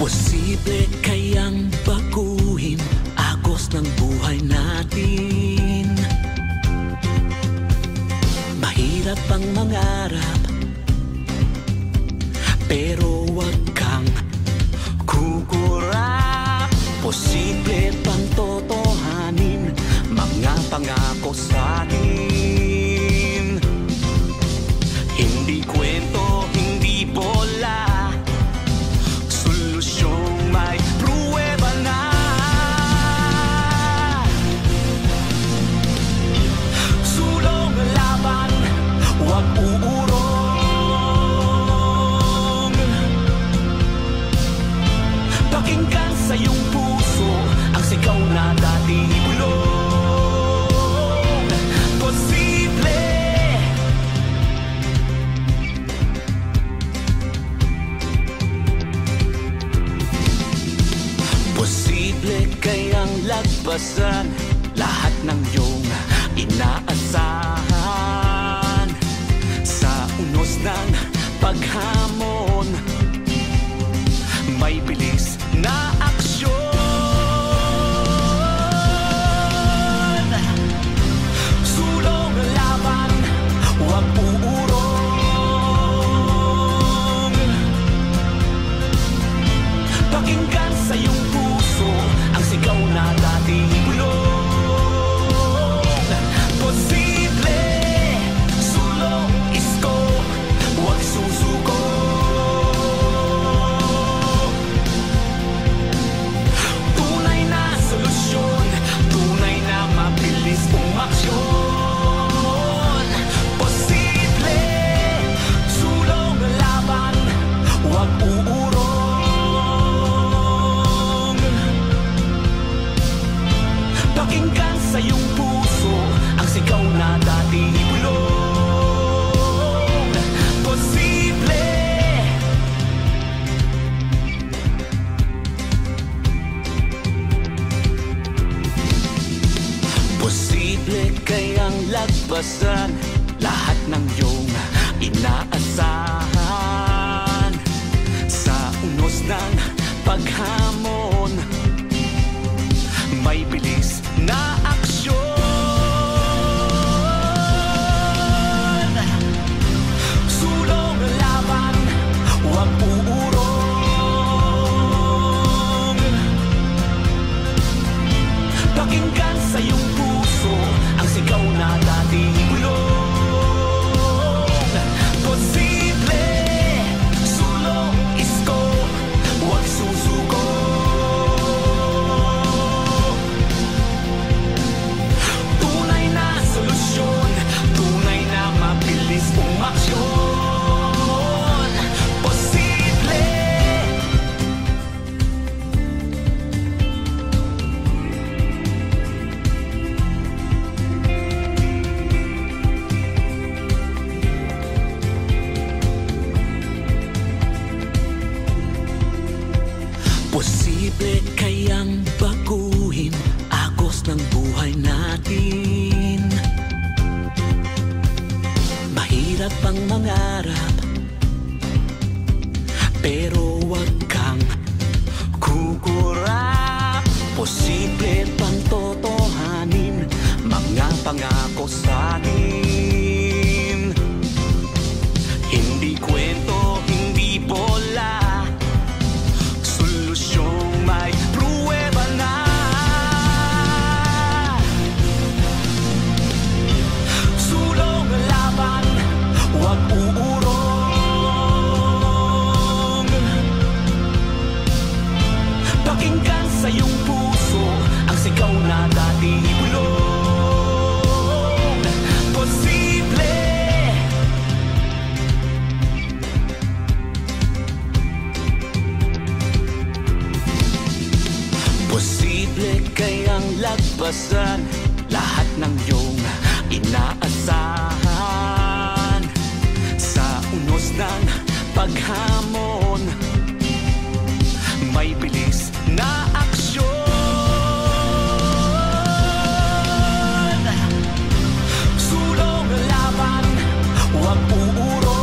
Posible kayang baguhin agos ng buhay natin. Mahirap ang mangarap, pero wag kang kukurap. Posible bang totohanin mga pangako sa atin? Hindi kwento, hindi bola, solusyong may pruweba na. Sulong laban, wag uurong. Pakinggan sa iyong puso ang sigaw na dati bulong. Posible. Posible kayang lagpasan lahat ng iyong inaasahan. Sa unos ng paghamon, may bilis na aksyon. Sulong laban, wag uurong. Pakinggan sa iyong puso ang sigaw na dati bulong. Posible, sulong isko, wag susuko. Tunay na solusyon, tunay na mabilis umaksyon. Posible, sulong laban, wag uurong. Pakinggan sa iyong puso ang sigaw na dati bulong. Posible. Posible kayang lagpasan lahat ng iyong inaasahan. Sa unos ng paghamon, may bilis na aksyon. Sulong laban, wag uurong. Pakinggan sa iyong puso ang sigaw na dati bulong. Posible, sulong isko, wag susuko. Tunay na solusyon, tunay na mabilis umaksyon. Posible. Posible kayang baguhin agos ng buhay natin. Mahirap ang mangarap, pero wag kang kukurap. Posible bang totohanin mga pangako sa atin? Hindi kwento, hindi bola, solusyong may pruweba na. Sulong laban, wag uurong. Pakinggan sa iyong puso ang sigaw na dati bulong. Posible. Posible kayang lagpasan lahat ng iyong inaasahan. Sa unos ng paghamon, may bilis na aksyon. Sulong laban, wag uurong.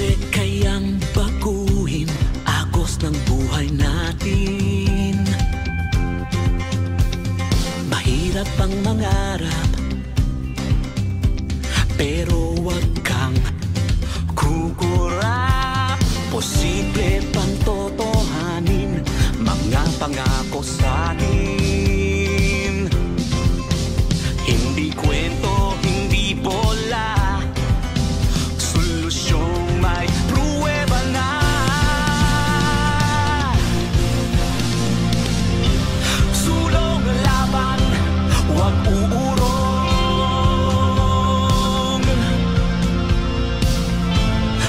Posible kayang baguhin agos ng buhay natin. Mahirap ang mangarap, pero wag kang kukurap. Posible pang totohanin mga pangako sa atin. Hindi kwento, hindi bola, solusyong may pruweba na. Sulong laban, huwag uurong.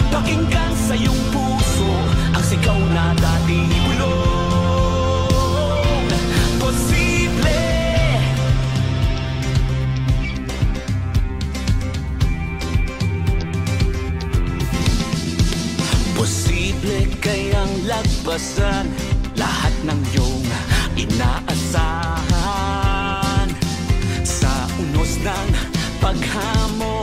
Pakinggan sa iyong puso ang sigaw na dati bulong. Posible. Posible kayang lagpasan lahat ng iyong inaasahan sa unos ng paghamon.